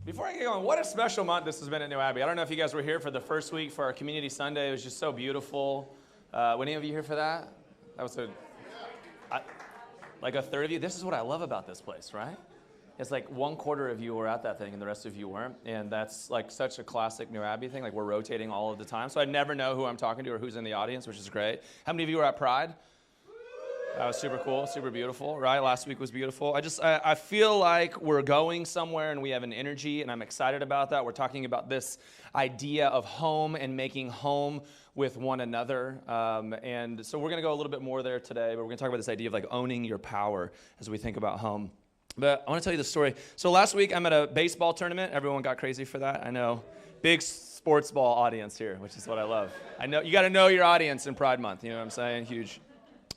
Before I get going, what a special month this has been at New Abbey. I don't know if you guys were here for the first week for our Community Sunday. It was just so beautiful. Were any of you here for that? That was like a third of you. This is what I love about this place, right? It's like 1/4 of you were at that thing and the rest of you weren't. And that's like such a classic New Abbey thing. Like we're rotating all of the time. So I never know who I'm talking to or who's in the audience, which is great. How many of you were at Pride? That was super cool, super beautiful, right? Last week was beautiful. I feel like we're going somewhere and we have an energy, and I'm excited about that. We're talking about this idea of home and making home with one another. And so we're going to go a little bit more there today, but we're going to talk about this idea of like owning your power as we think about home. But I want to tell you the story. So last week I'm at a baseball tournament. Everyone got crazy for that, I know. Big sports ball audience here, which is what I love. I know you got to know your audience in Pride Month, you know what I'm saying? Huge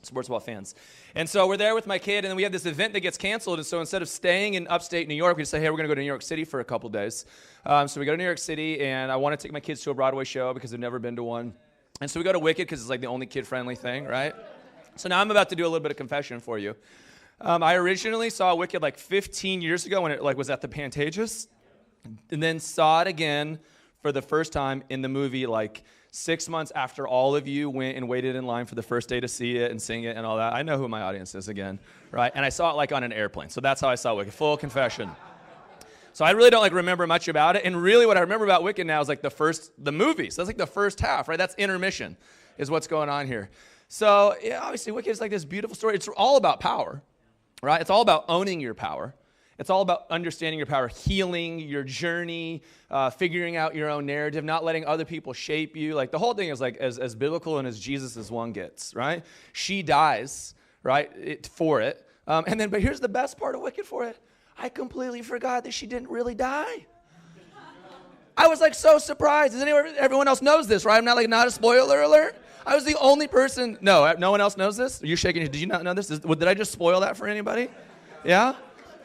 sports ball fans. And so we're there with my kid, and then we have this event that gets canceled. And so instead of staying in upstate New York, we just say, hey, we're going to go to New York City for a couple days. So we go to New York City, and I want to take my kids to a Broadway show because they've never been to one. And so we go to Wicked because it's like the only kid-friendly thing, right? So now I'm about to do a little bit of confession for you. I originally saw Wicked like 15 years ago when it like was at the Pantages, and then saw it again for the first time in the movie like 6 months after all of you went and waited in line for the first day to see it and sing it and all that. I know who my audience is again, right? And I saw it like on an airplane. So that's how I saw Wicked, full confession. So I really don't like remember much about it. And really what I remember about Wicked now is like the movie. So that's like the first half, right? That's intermission is what's going on here. So yeah, obviously Wicked is like this beautiful story. It's all about power, right? It's all about owning your power. It's all about understanding your power, healing your journey, figuring out your own narrative, not letting other people shape you. Like the whole thing is like as biblical and as Jesus as one gets, right? She dies, right, for it. But here's the best part of Wicked for it. I completely forgot that she didn't really die. I was like so surprised. Everyone else knows this, right? I'm not a spoiler alert. I was the only person. No one else knows this? You're shaking. Did you not know this? Did I just spoil that for anybody? Yeah?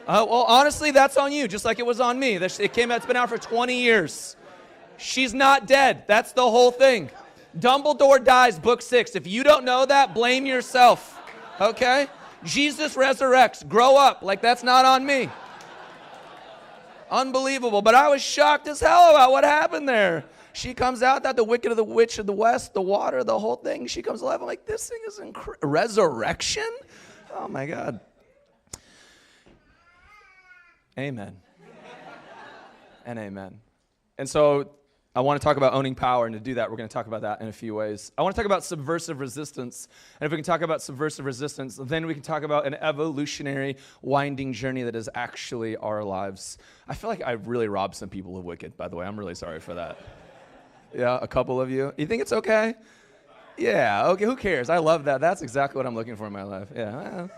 Well, honestly, that's on you, just like it was on me. It's been out for 20 years. She's not dead. That's the whole thing. Dumbledore dies, book 6. If you don't know that, blame yourself, okay? Jesus resurrects. Grow up. Like, that's not on me. Unbelievable. But I was shocked as hell about what happened there. She comes out, that the Wicked of the Witch of the West, the water, the whole thing. She comes alive. I'm like, this thing is incredible. Resurrection? Oh, my God. Amen. And amen. And so I want to talk about owning power, and to do that, we're going to talk about that in a few ways. I want to talk about subversive resistance. And if we can talk about subversive resistance, then we can talk about an evolutionary, winding journey that is actually our lives. I feel like I really robbed some people of Wicked, by the way. I'm really sorry for that. Yeah, a couple of you. You think it's okay? Yeah, okay, who cares? I love that. That's exactly what I'm looking for in my life. Yeah, well,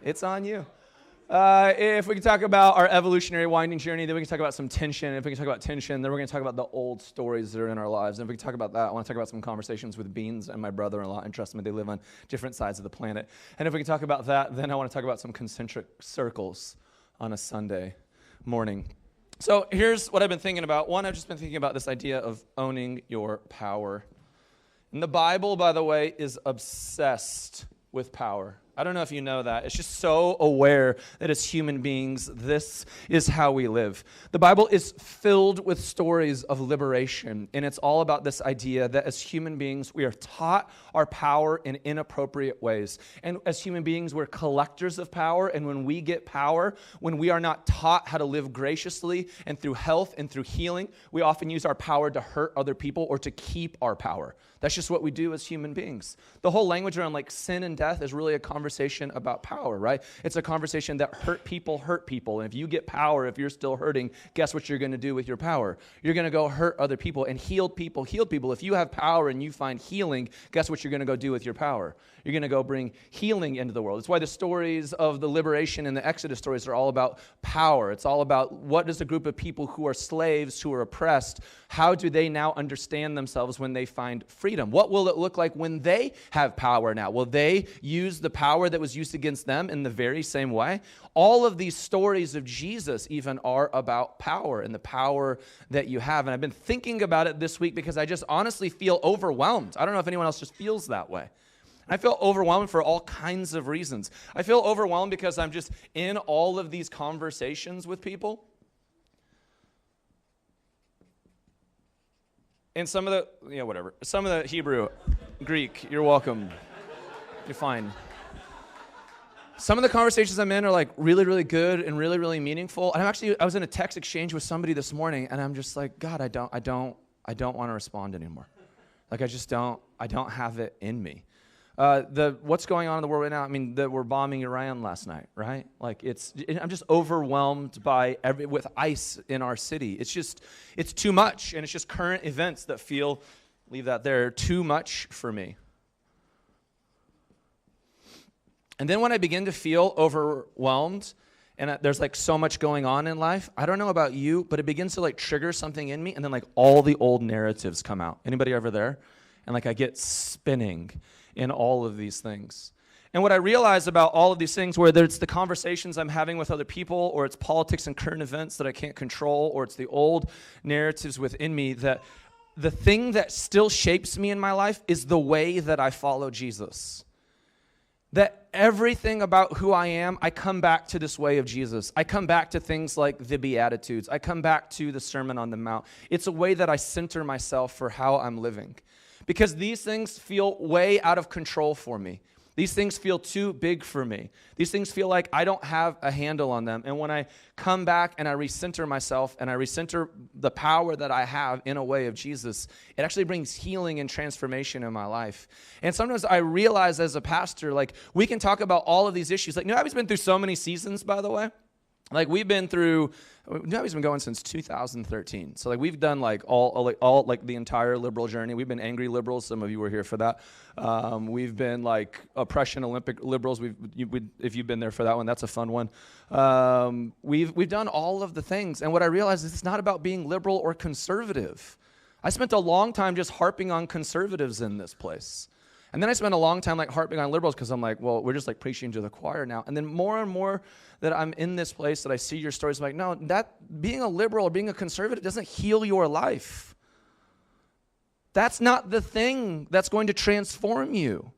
it's on you. If we can talk about our evolutionary winding journey, then we can talk about some tension. If we can talk about tension, then we're going to talk about the old stories that are in our lives. And if we can talk about that, I want to talk about some conversations with Beans and my brother-in-law. And trust me, they live on different sides of the planet. And if we can talk about that, then I want to talk about some concentric circles on a Sunday morning. So here's what I've been thinking about. One, I've just been thinking about this idea of owning your power. And the Bible, by the way, is obsessed with power. I don't know if you know that. It's just so aware that as human beings, this is how we live. The Bible is filled with stories of liberation, and it's all about this idea that as human beings, we are taught our power in inappropriate ways. And as human beings, we're collectors of power, and when we get power, when we are not taught how to live graciously and through health and through healing, we often use our power to hurt other people or to keep our power. That's just what we do as human beings. The whole language around like sin and death is really a conversation about power, right? It's a conversation that hurt people. And if you get power, if you're still hurting, guess what you're going to do with your power? You're going to go hurt other people, and healed people. If you have power and you find healing, guess what you're going to go do with your power? You're going to go bring healing into the world. It's why the stories of the liberation and the Exodus stories are all about power. It's all about what does a group of people who are slaves, who are oppressed, how do they now understand themselves when they find freedom? What will it look like when they have power now? Will they use the power that was used against them in the very same way? All of these stories of Jesus even are about power and the power that you have. And I've been thinking about it this week because I just honestly feel overwhelmed. I don't know if anyone else just feels that way. I feel overwhelmed for all kinds of reasons. I feel overwhelmed because I'm just in all of these conversations with people. And some of the Hebrew, Greek, you're welcome. You're fine. Some of the conversations I'm in are like really, really good and really, really meaningful. And I was in a text exchange with somebody this morning, and I'm just like, God, I don't want to respond anymore. Like I don't have it in me. What's going on in the world right now? I mean, we're bombing Iran last night, right? Like I'm just overwhelmed by with ICE in our city. It's too much, and it's just current events that leave that there, too much for me. And then when I begin to feel overwhelmed and there's like so much going on in life, I don't know about you, but it begins to like trigger something in me, and then like all the old narratives come out. Anybody ever there? And like I get spinning in all of these things. And what I realize about all of these things, whether it's the conversations I'm having with other people, or it's politics and current events that I can't control, or it's the old narratives within me, that the thing that still shapes me in my life is the way that I follow Jesus. That everything about who I am, I come back to this way of Jesus. I come back to things like the Beatitudes. I come back to the Sermon on the Mount. It's a way that I center myself for how I'm living. Because these things feel way out of control for me. These things feel too big for me. These things feel like I don't have a handle on them. And when I come back and I recenter myself and I recenter the power that I have in a way of Jesus, it actually brings healing and transformation in my life. And sometimes I realize as a pastor, like we can talk about all of these issues. Like New Abbey's been through so many seasons, by the way. Like New Abbey's been going since 2013. So like we've done like all like the entire liberal journey. We've been angry liberals. Some of you were here for that. We've been like oppression Olympic liberals. If you've been there for that one, that's a fun one. We've done all of the things. And what I realized is it's not about being liberal or conservative. I spent a long time just harping on conservatives in this place. And then I spent a long time like harping on liberals because I'm like, well, we're just like preaching to the choir now. And then more and more that I'm in this place that I see your stories, I'm like, no, that being a liberal or being a conservative doesn't heal your life. That's not the thing that's going to transform you.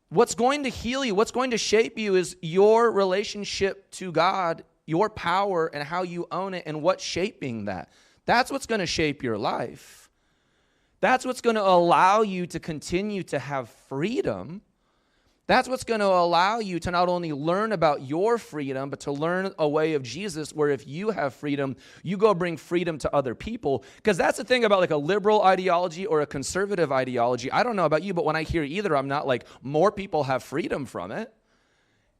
What's going to heal you, what's going to shape you is your relationship to God, your power and how you own it and what's shaping that. That's what's going to shape your life. That's what's going to allow you to continue to have freedom. That's what's going to allow you to not only learn about your freedom, but to learn a way of Jesus where if you have freedom, you go bring freedom to other people. Because that's the thing about like a liberal ideology or a conservative ideology. I don't know about you, but when I hear either, I'm not like more people have freedom from it.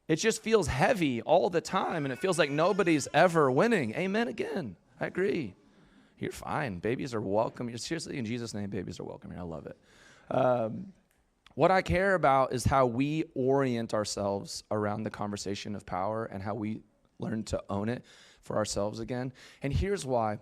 It just feels heavy all the time, and it feels like nobody's ever winning. Amen again. I agree. You're fine. Babies are welcome. Seriously, in Jesus' name, babies are welcome here. I love it. What I care about is how we orient ourselves around the conversation of power and how we learn to own it for ourselves again. And here's why.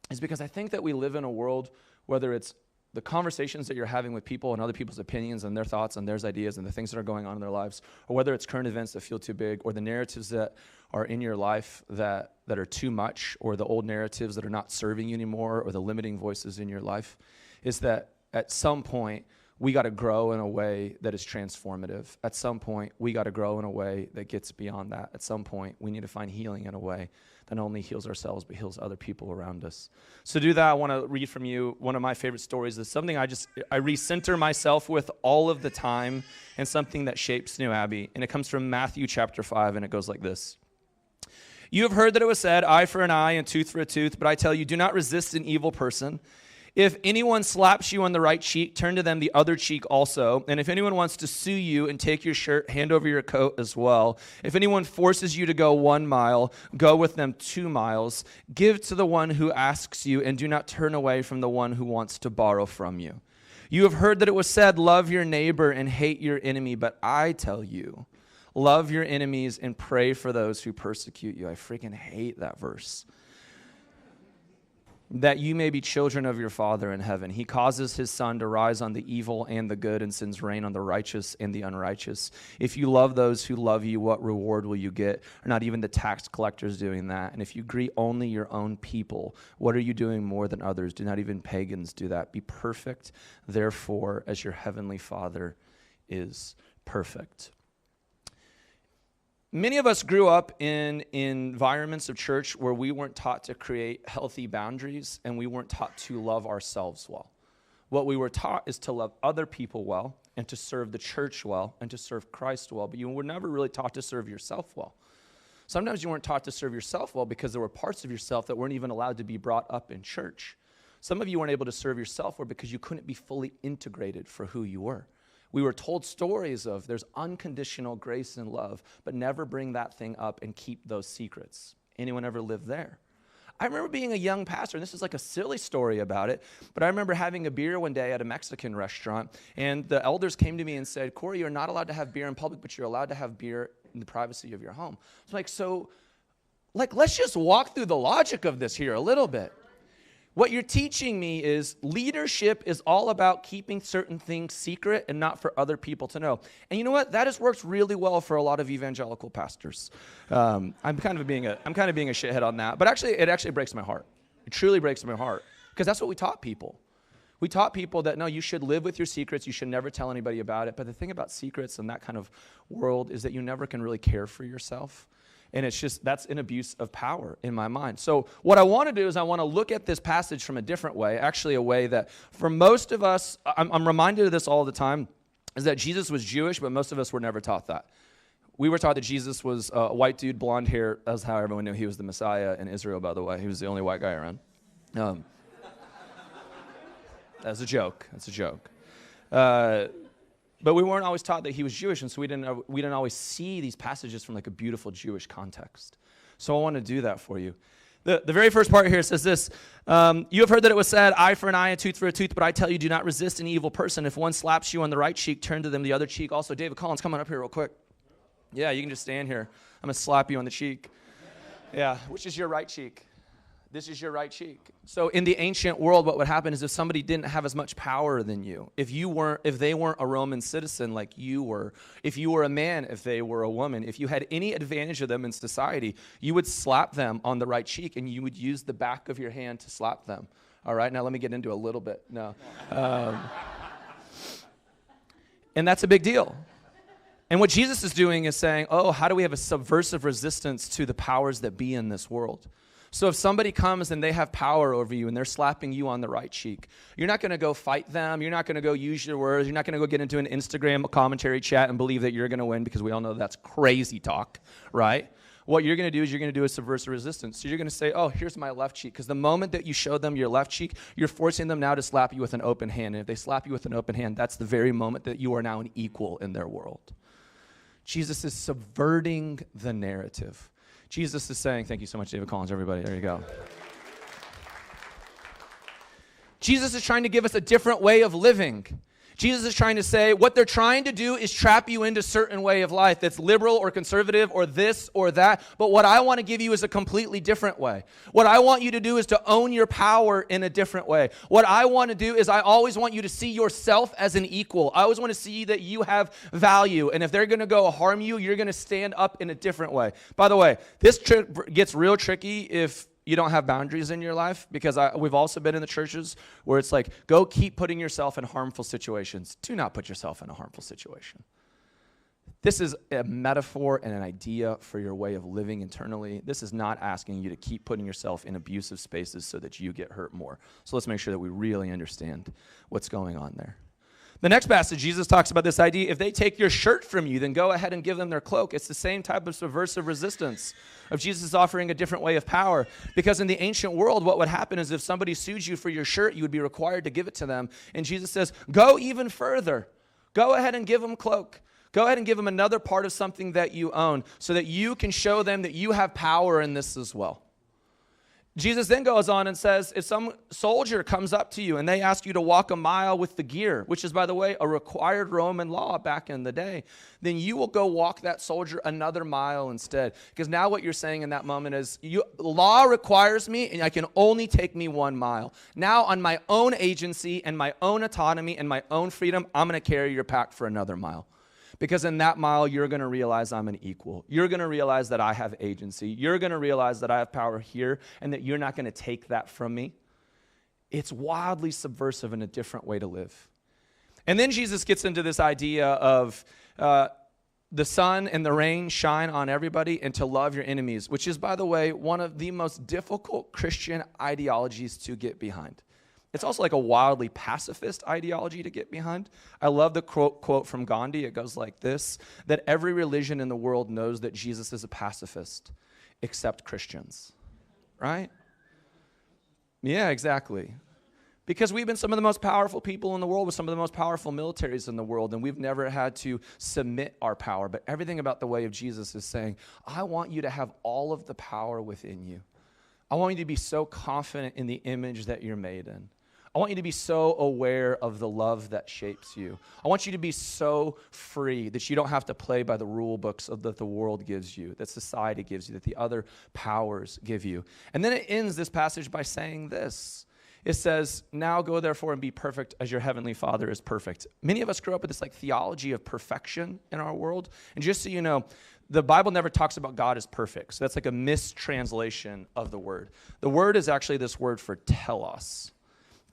Is because I think that we live in a world, whether it's the conversations that you're having with people and other people's opinions and their thoughts and their ideas and the things that are going on in their lives, or whether it's current events that feel too big, or the narratives that are in your life that are too much, or the old narratives that are not serving you anymore, or the limiting voices in your life, is that at some point, we got to grow in a way that is transformative. At some point, we got to grow in a way that gets beyond that. At some point, we need to find healing in a way that not only heals ourselves, but heals other people around us. So to do that, I want to read from you one of my favorite stories. It's something I recenter myself with all of the time, and something that shapes New Abbey. And it comes from Matthew chapter 5, and it goes like this. You have heard that it was said, eye for an eye and tooth for a tooth, but I tell you, do not resist an evil person. If anyone slaps you on the right cheek, turn to them the other cheek also. And if anyone wants to sue you and take your shirt, hand over your coat as well. If anyone forces you to go 1 mile, go with them 2 miles. Give to the one who asks you, and do not turn away from the one who wants to borrow from you. You have heard that it was said, love your neighbor and hate your enemy, but I tell you, love your enemies and pray for those who persecute you. I freaking hate that verse. That you may be children of your Father in heaven. He causes his sun to rise on the evil and the good, and sends rain on the righteous and the unrighteous. If you love those who love you, what reward will you get? Are not even the tax collectors doing that? And if you greet only your own people, what are you doing more than others? Do not even pagans do that? Be perfect, therefore, as your heavenly Father is perfect. Many of us grew up in environments of church where we weren't taught to create healthy boundaries and we weren't taught to love ourselves well. What we were taught is to love other people well and to serve the church well and to serve Christ well, but you were never really taught to serve yourself well. Sometimes you weren't taught to serve yourself well because there were parts of yourself that weren't even allowed to be brought up in church. Some of you weren't able to serve yourself well because you couldn't be fully integrated for who you were. We were told stories of there's unconditional grace and love, but never bring that thing up and keep those secrets. Anyone ever lived there? I remember being a young pastor, and this is like a silly story about it, but I remember having a beer one day at a Mexican restaurant, and the elders came to me and said, Cory, you're not allowed to have beer in public, but you're allowed to have beer in the privacy of your home. So let's just walk through the logic of this here a little bit. What you're teaching me is leadership is all about keeping certain things secret and not for other people to know. And you know what? That has worked really well for a lot of evangelical pastors. I'm kind of being a shithead on that, but it actually breaks my heart. It truly breaks my heart because that's what we taught people. We taught people that, no, you should live with your secrets. You should never tell anybody about it. But the thing about secrets and that kind of world is that you never can really care for yourself. And that's an abuse of power in my mind. So what I want to do is I want to look at this passage from a different way, actually a way that for most of us, I'm reminded of this all the time, is that Jesus was Jewish, but most of us were never taught that. We were taught that Jesus was a white dude, blonde hair. That's how everyone knew he was the Messiah in Israel, by the way. He was the only white guy around. That's a joke. But we weren't always taught that he was Jewish, and so we didn't always see these passages from like a beautiful Jewish context. So I want to do that for you. The very first part here says this, you have heard that it was said, eye for an eye, a tooth for a tooth, but I tell you, do not resist an evil person. If one slaps you on the right cheek, turn to them the other cheek also. David Collins, come on up here real quick. Yeah, you can just stand here. I'm going to slap you on the cheek. Yeah, which is your right cheek? This is your right cheek. So in the ancient world, what would happen is if somebody didn't have as much power than you, if they weren't a Roman citizen like you were, if you were a man, if they were a woman, if you had any advantage of them in society, you would slap them on the right cheek and you would use the back of your hand to slap them. All right, now let me get into a little bit. No. And that's a big deal. And what Jesus is doing is saying, how do we have a subversive resistance to the powers that be in this world? So if somebody comes and they have power over you and they're slapping you on the right cheek, you're not going to go fight them. You're not going to go use your words. You're not going to go get into an Instagram commentary chat and believe that you're going to win because we all know that's crazy talk, right? What you're going to do is you're going to do a subversive resistance. So you're going to say, here's my left cheek. Because the moment that you show them your left cheek, you're forcing them now to slap you with an open hand. And if they slap you with an open hand, that's the very moment that you are now an equal in their world. Jesus is subverting the narrative. Jesus is saying, thank you so much, David Collins, everybody. There you go. Jesus is trying to give us a different way of living. Jesus is trying to say what they're trying to do is trap you into a certain way of life that's liberal or conservative or this or that. But what I want to give you is a completely different way. What I want you to do is to own your power in a different way. What I want to do is I always want you to see yourself as an equal. I always want to see that you have value. And if they're going to go harm you, you're going to stand up in a different way. By the way, this gets real tricky if you don't have boundaries in your life, because we've also been in the churches where it's like, go keep putting yourself in harmful situations. Do not put yourself in a harmful situation. This is a metaphor and an idea for your way of living internally. This is not asking you to keep putting yourself in abusive spaces so that you get hurt more. So let's make sure that we really understand what's going on there. The next passage, Jesus talks about this idea, if they take your shirt from you, then go ahead and give them their cloak. It's the same type of subversive resistance of Jesus offering a different way of power. Because in the ancient world, what would happen is if somebody sued you for your shirt, you would be required to give it to them. And Jesus says, go even further. Go ahead and give them cloak. Go ahead and give them another part of something that you own so that you can show them that you have power in this as well. Jesus then goes on and says, if some soldier comes up to you and they ask you to walk a mile with the gear, which is, by the way, a required Roman law back in the day, then you will go walk that soldier another mile instead. Because now what you're saying in that moment is, law requires me and I can only take me 1 mile. Now on my own agency and my own autonomy and my own freedom, I'm going to carry your pack for another mile. Because in that mile, you're going to realize I'm an equal. You're going to realize that I have agency. You're going to realize that I have power here and that you're not going to take that from me. It's wildly subversive and a different way to live. And then Jesus gets into this idea of the sun and the rain shine on everybody, and to love your enemies, which is, by the way, one of the most difficult Christian ideologies to get behind. It's also like a wildly pacifist ideology to get behind. I love the quote from Gandhi. It goes like this, that every religion in the world knows that Jesus is a pacifist, except Christians, right? Yeah, exactly. Because we've been some of the most powerful people in the world with some of the most powerful militaries in the world, and we've never had to submit our power. But everything about the way of Jesus is saying, I want you to have all of the power within you. I want you to be so confident in the image that you're made in. I want you to be so aware of the love that shapes you. I want you to be so free that you don't have to play by the rule books that the world gives you, that society gives you, that the other powers give you. And then it ends this passage by saying this. It says, now go therefore and be perfect as your heavenly Father is perfect. Many of us grew up with this like theology of perfection in our world. And just so you know, the Bible never talks about God as perfect. So that's like a mistranslation of the word. The word is actually this word for telos.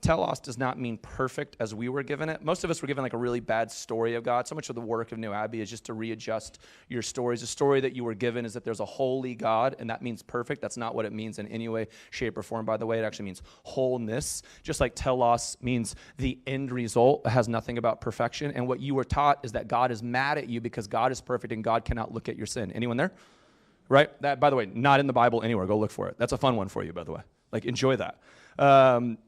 Telos does not mean perfect as we were given it. Most of us were given like a really bad story of God. So much of the work of New Abbey is just to readjust your stories. The story that you were given is that there's a holy God, and that means perfect. That's not what it means in any way, shape, or form, by the way. It actually means wholeness. Just like telos means the end result. It has nothing about perfection. And what you were taught is that God is mad at you because God is perfect and God cannot look at your sin. Anyone there? Right? That, by the way, not in the Bible anywhere. Go look for it. That's a fun one for you, by the way. Like, enjoy that.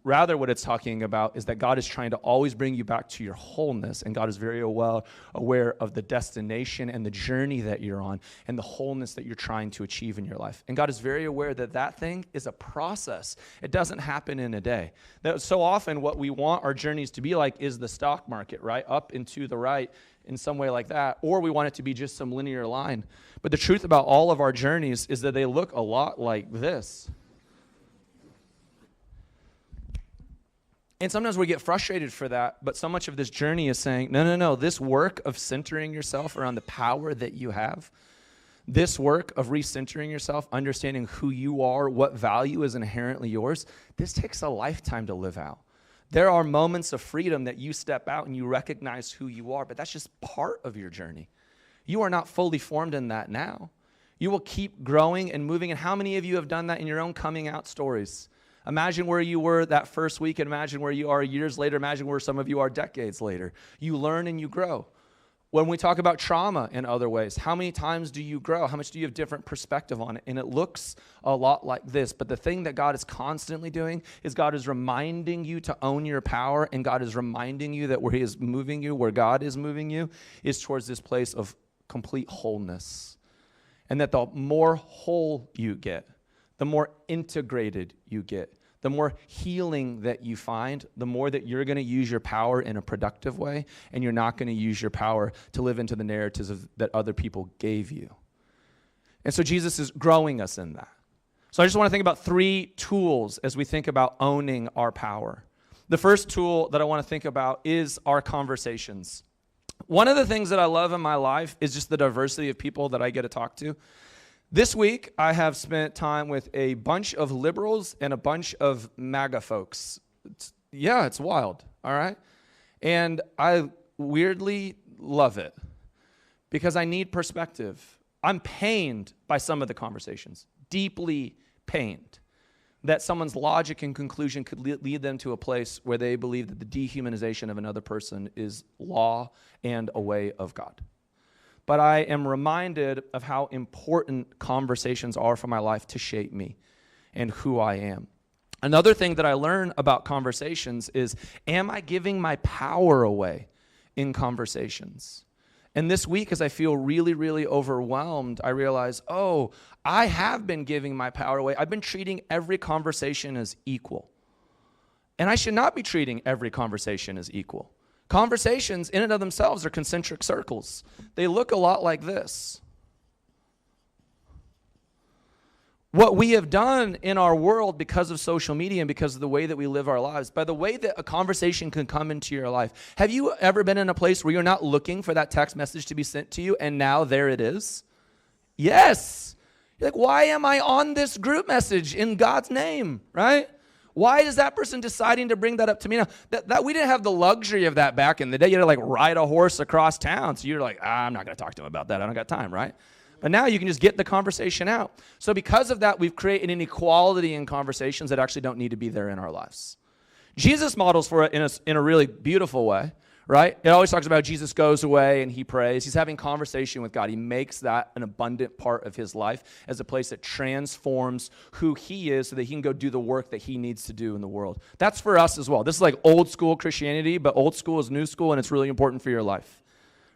Rather, what it's talking about is that God is trying to always bring you back to your wholeness, and God is very well aware of the destination and the journey that you're on and the wholeness that you're trying to achieve in your life. And God is very aware that that thing is a process. It doesn't happen in a day. That so often what we want our journeys to be like is the stock market, right? Up and to the right in some way like that, or we want it to be just some linear line. But the truth about all of our journeys is that they look a lot like this. And sometimes we get frustrated for that, but so much of this journey is saying, no, this work of centering yourself around the power that you have, this work of recentering yourself, understanding who you are, what value is inherently yours, this takes a lifetime to live out. There are moments of freedom that you step out and you recognize who you are, but that's just part of your journey. You are not fully formed in that now. You will keep growing and moving, and how many of you have done that in your own coming out stories? Imagine where you were that first week, and imagine where you are years later. Imagine where some of you are decades later. You learn and you grow. When we talk about trauma in other ways, how many times do you grow? How much do you have different perspective on it? And it looks a lot like this. But the thing that God is constantly doing is God is reminding you to own your power, and God is reminding you that where He is moving you, where God is moving you, is towards this place of complete wholeness. And that the more whole you get, the more integrated you get, the more healing that you find, the more that you're going to use your power in a productive way, and you're not going to use your power to live into the narratives that other people gave you. And so Jesus is growing us in that. So I just want to think about 3 tools as we think about owning our power. The first tool that I want to think about is our conversations. One of the things that I love in my life is just the diversity of people that I get to talk to. This week, I have spent time with a bunch of liberals and a bunch of MAGA folks. It's wild, all right? And I weirdly love it because I need perspective. I'm pained by some of the conversations, deeply pained, that someone's logic and conclusion could lead them to a place where they believe that the dehumanization of another person is law and a way of God. But I am reminded of how important conversations are for my life to shape me and who I am. Another thing that I learn about conversations is, am I giving my power away in conversations? And this week, as I feel really, really overwhelmed, I realize, I have been giving my power away. I've been treating every conversation as equal. And I should not be treating every conversation as equal. Conversations in and of themselves are concentric circles. They look a lot like this. What we have done in our world because of social media and because of the way that we live our lives, by the way that a conversation can come into your life. Have you ever been in a place where you're not looking for that text message to be sent to you, and now there it is? Yes. You're like, why am I on this group message in God's name, right? Why is that person deciding to bring that up to me now? That we didn't have the luxury of that back in the day. You had to like ride a horse across town. So you're like, I'm not going to talk to him about that. I don't got time, right? But now you can just get the conversation out. So because of that, we've created an inequality in conversations that actually don't need to be there in our lives. Jesus models for it in a really beautiful way, right? It always talks about Jesus goes away and he prays. He's having conversation with God. He makes that an abundant part of his life as a place that transforms who he is so that he can go do the work that he needs to do in the world. That's for us as well. This is like old school Christianity, but old school is new school, and it's really important for your life,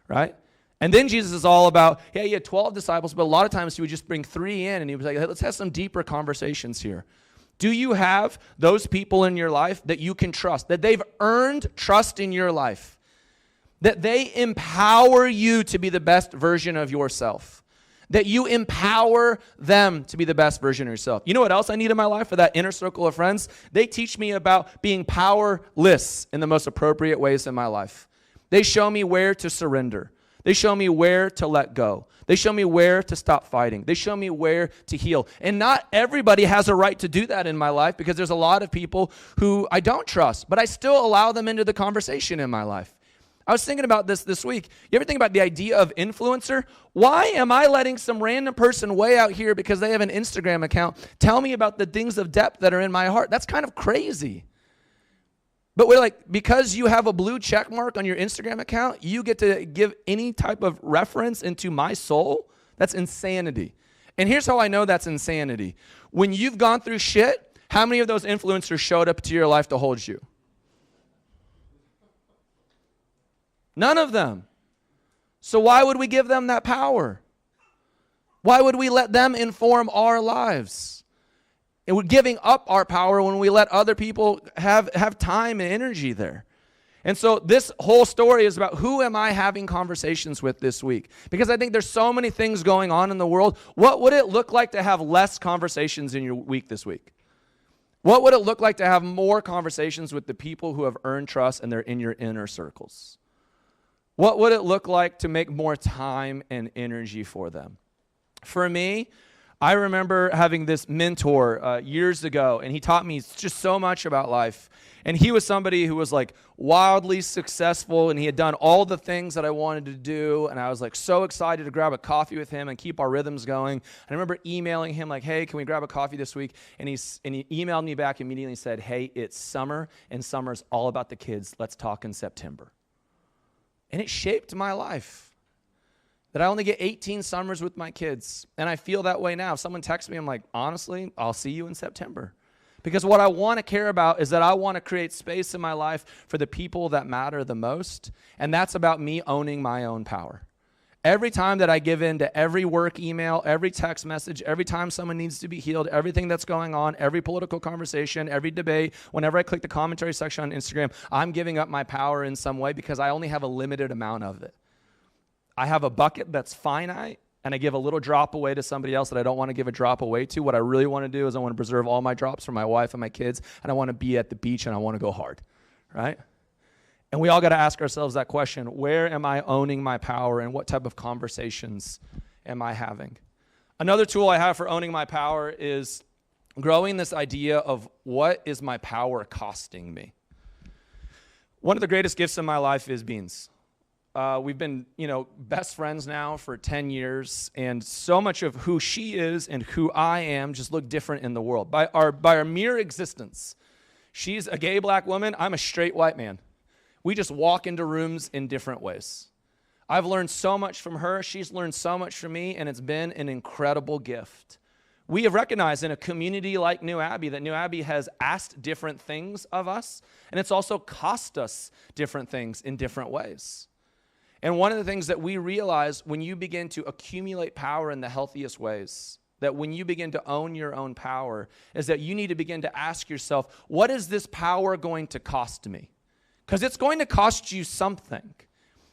right? And then Jesus is all about, yeah, he had 12 disciples, but a lot of times he would just bring 3 in, and he was like, hey, let's have some deeper conversations here. Do you have those people in your life that you can trust, that they've earned trust in your life, that they empower you to be the best version of yourself, that you empower them to be the best version of yourself? You know what else I need in my life for that inner circle of friends? They teach me about being powerless in the most appropriate ways in my life. They show me where to surrender. They show me where to let go. They show me where to stop fighting. They show me where to heal. And not everybody has a right to do that in my life, because there's a lot of people who I don't trust, but I still allow them into the conversation in my life. I was thinking about this week. You ever think about the idea of influencer? Why am I letting some random person way out here because they have an Instagram account tell me about the things of depth that are in my heart? That's kind of crazy. But we're like, because you have a blue check mark on your Instagram account, you get to give any type of reference into my soul? That's insanity. And here's how I know that's insanity. When you've gone through shit, how many of those influencers showed up to your life to hold you? None of them. So why would we give them that power? Why would we let them inform our lives? And we're giving up our power when we let other people have time and energy there. And so this whole story is about, who am I having conversations with this week? Because I think there's so many things going on in the world. What would it look like to have less conversations in your week this week? What would it look like to have more conversations with the people who have earned trust and they're in your inner circles? What would it look like to make more time and energy for them? For me, I remember having this mentor years ago, and he taught me just so much about life. And he was somebody who was like wildly successful, and he had done all the things that I wanted to do. And I was like so excited to grab a coffee with him and keep our rhythms going. And I remember emailing him like, hey, can we grab a coffee this week? And he emailed me back immediately and said, hey, it's summer, and summer's all about the kids. Let's talk in September. And it shaped my life. That I only get 18 summers with my kids. And I feel that way now. If someone texts me, I'm like, honestly, I'll see you in September. Because what I want to care about is that I want to create space in my life for the people that matter the most. And that's about me owning my own power. Every time that I give in to every work email, every text message, every time someone needs to be healed, everything that's going on, every political conversation, every debate, whenever I click the commentary section on Instagram, I'm giving up my power in some way because I only have a limited amount of it. I have a bucket that's finite, and I give a little drop away to somebody else that I don't want to give a drop away to. What I really want to do is I want to preserve all my drops for my wife and my kids, and I want to be at the beach, and I want to go hard, right? And we all got to ask ourselves that question: where am I owning my power, and what type of conversations am I having? Another tool I have for owning my power is growing this idea of, what is my power costing me? One of the greatest gifts in my life is Beans. We've been, best friends now for 10 years, and so much of who she is and who I am just look different in the world. By our mere existence. She's a gay black woman. I'm a straight white man. We just walk into rooms in different ways. I've learned so much from her. She's learned so much from me, and it's been an incredible gift. We have recognized in a community like New Abbey that New Abbey has asked different things of us, and it's also cost us different things in different ways. And one of the things that we realize when you begin to accumulate power in the healthiest ways, that when you begin to own your own power, is that you need to begin to ask yourself, what is this power going to cost me? Because it's going to cost you something.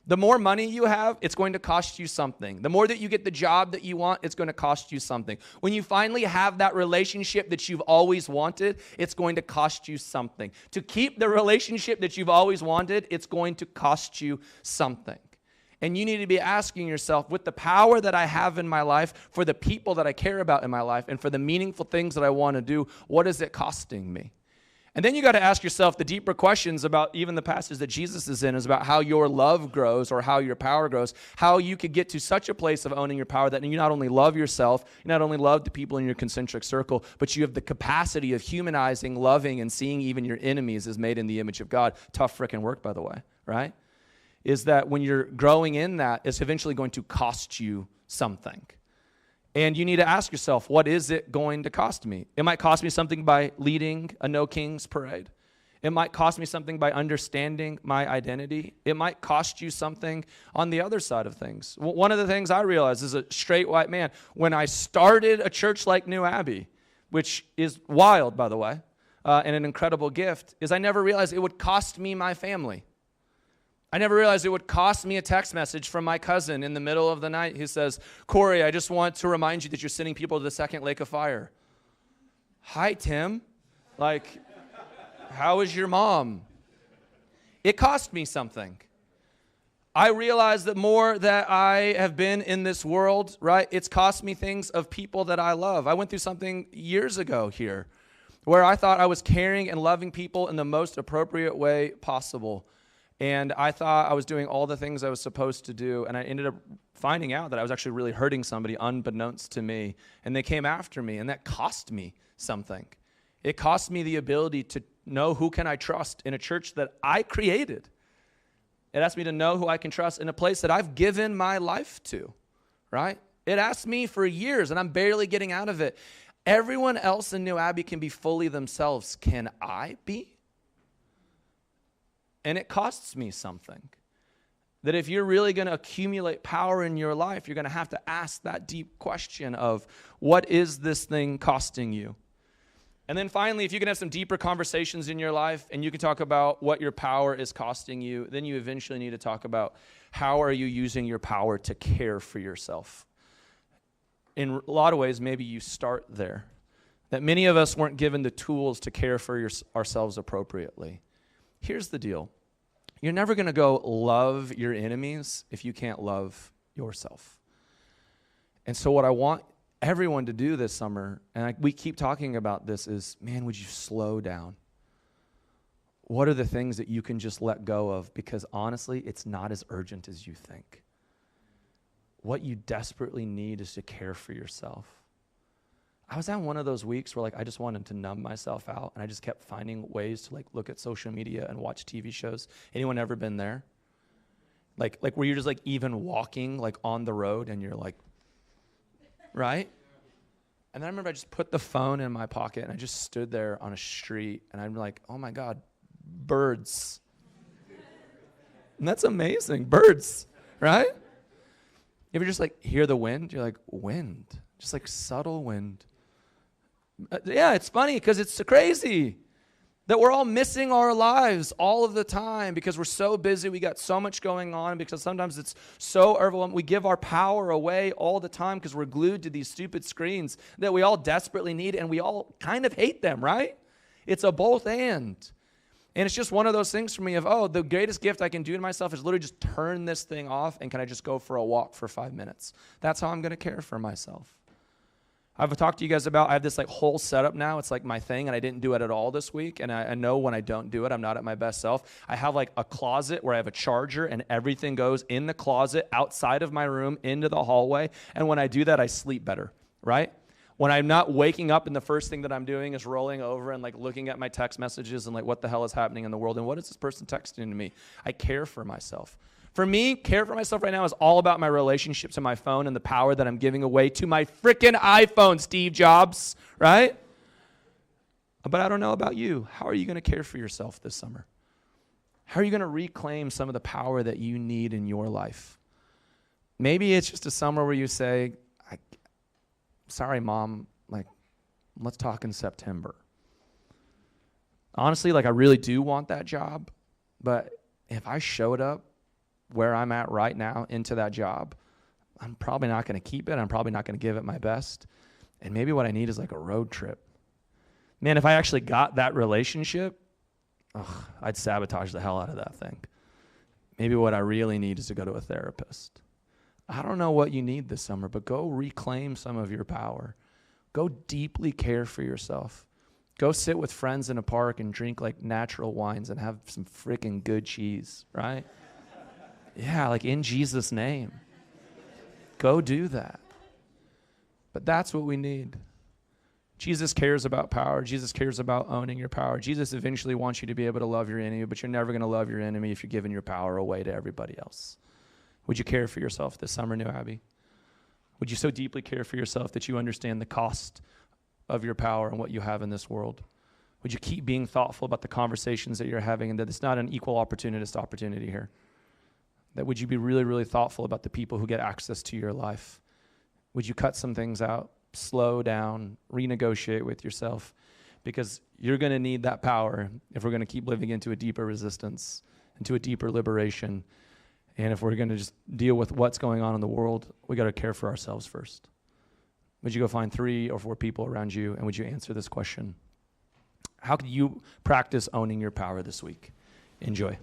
The more money you have, it's going to cost you something. The more that you get the job that you want, it's going to cost you something. When you finally have that relationship that you've always wanted, it's going to cost you something. To keep the relationship that you've always wanted, it's going to cost you something. And you need to be asking yourself, with the power that I have in my life, for the people that I care about in my life, and for the meaningful things that I want to do, what is it costing me? And then you got to ask yourself the deeper questions about even the passage that Jesus is in is about how your love grows or how your power grows, how you could get to such a place of owning your power that you not only love yourself, you not only love the people in your concentric circle, but you have the capacity of humanizing, loving, and seeing even your enemies as made in the image of God. Tough frickin' work, by the way, right? Is that when you're growing in that, it's eventually going to cost you something. And you need to ask yourself, what is it going to cost me? It might cost me something by leading a No Kings parade. It might cost me something by understanding my identity. It might cost you something on the other side of things. One of the things I realized as a straight white man, when I started a church like New Abbey, which is wild, by the way, and an incredible gift, is I never realized it would cost me my family. I never realized it would cost me a text message from my cousin in the middle of the night who says, Cory, I just want to remind you that you're sending people to the second lake of fire. Hi, Tim. Like, how is your mom? It cost me something. I realized that more that I have been in this world, right, it's cost me things of people that I love. I went through something years ago here where I thought I was caring and loving people in the most appropriate way possible. And I thought I was doing all the things I was supposed to do, and I ended up finding out that I was actually really hurting somebody unbeknownst to me, and they came after me, and that cost me something. It cost me the ability to know who can I trust in a church that I created. It asked me to know who I can trust in a place that I've given my life to, right? It asked me for years, and I'm barely getting out of it. Everyone else in New Abbey can be fully themselves. Can I be? And it costs me something. That if you're really going to accumulate power in your life, you're going to have to ask that deep question of, what is this thing costing you? And then finally, if you can have some deeper conversations in your life and you can talk about what your power is costing you, then you eventually need to talk about how are you using your power to care for yourself. In a lot of ways, maybe you start there. That many of us weren't given the tools to care for ourselves appropriately. Here's the deal. You're never going to go love your enemies if you can't love yourself. And so what I want everyone to do this summer, and we keep talking about this, is, man, would you slow down? What are the things that you can just let go of? Because honestly, it's not as urgent as you think. What you desperately need is to care for yourself. I was on one of those weeks where I just wanted to numb myself out, and I just kept finding ways to look at social media and watch TV shows. Anyone ever been there? Like where you're just even walking on the road and you're right? And then I remember I just put the phone in my pocket and I just stood there on a street and I'm like, oh my God, birds. And that's amazing, birds, right? You ever just hear the wind? You're like, wind, just subtle wind. Yeah, it's funny because it's so crazy that we're all missing our lives all of the time because we're so busy. We got so much going on because sometimes it's so overwhelming. We give our power away all the time because we're glued to these stupid screens that we all desperately need, and we all kind of hate them, right? It's a both and. And it's just one of those things for me of, the greatest gift I can do to myself is literally just turn this thing off, and can I just go for a walk for 5 minutes? That's how I'm going to care for myself. I've talked to you guys about, I have this whole setup now. It's my thing, and I didn't do it at all this week. And I know when I don't do it, I'm not at my best self. I have a closet where I have a charger, and everything goes in the closet, outside of my room, into the hallway. And when I do that, I sleep better, right? When I'm not waking up and the first thing that I'm doing is rolling over and looking at my text messages and what the hell is happening in the world, and what is this person texting to me? I care for myself. For me, care for myself right now is all about my relationship to my phone and the power that I'm giving away to my freaking iPhone, Steve Jobs, right? But I don't know about you. How are you going to care for yourself this summer? How are you going to reclaim some of the power that you need in your life? Maybe it's just a summer where you say, sorry, Mom, let's talk in September. Honestly, I really do want that job, but if I showed up where I'm at right now into that job, I'm probably not going to keep it. I'm probably not going to give it my best. And maybe what I need is a road trip. Man, if I actually got that relationship, I'd sabotage the hell out of that thing. Maybe what I really need is to go to a therapist. I don't know what you need this summer, but go reclaim some of your power. Go deeply care for yourself. Go sit with friends in a park and drink like natural wines and have some freaking good cheese, right? Yeah, like in Jesus' name. Go do that. But that's what we need. Jesus cares about power. Jesus cares about owning your power. Jesus eventually wants you to be able to love your enemy, but you're never going to love your enemy if you're giving your power away to everybody else. Would you care for yourself this summer, New Abbey? Would you so deeply care for yourself that you understand the cost of your power and what you have in this world? Would you keep being thoughtful about the conversations that you're having and that it's not an equal opportunist opportunity here? That would you be really, really thoughtful about the people who get access to your life? Would you cut some things out, slow down, renegotiate with yourself? Because you're going to need that power if we're going to keep living into a deeper resistance, into a deeper liberation. And if we're going to just deal with what's going on in the world, we got to care for ourselves first. Would you go find 3 or 4 people around you, and would you answer this question? How can you practice owning your power this week? Enjoy.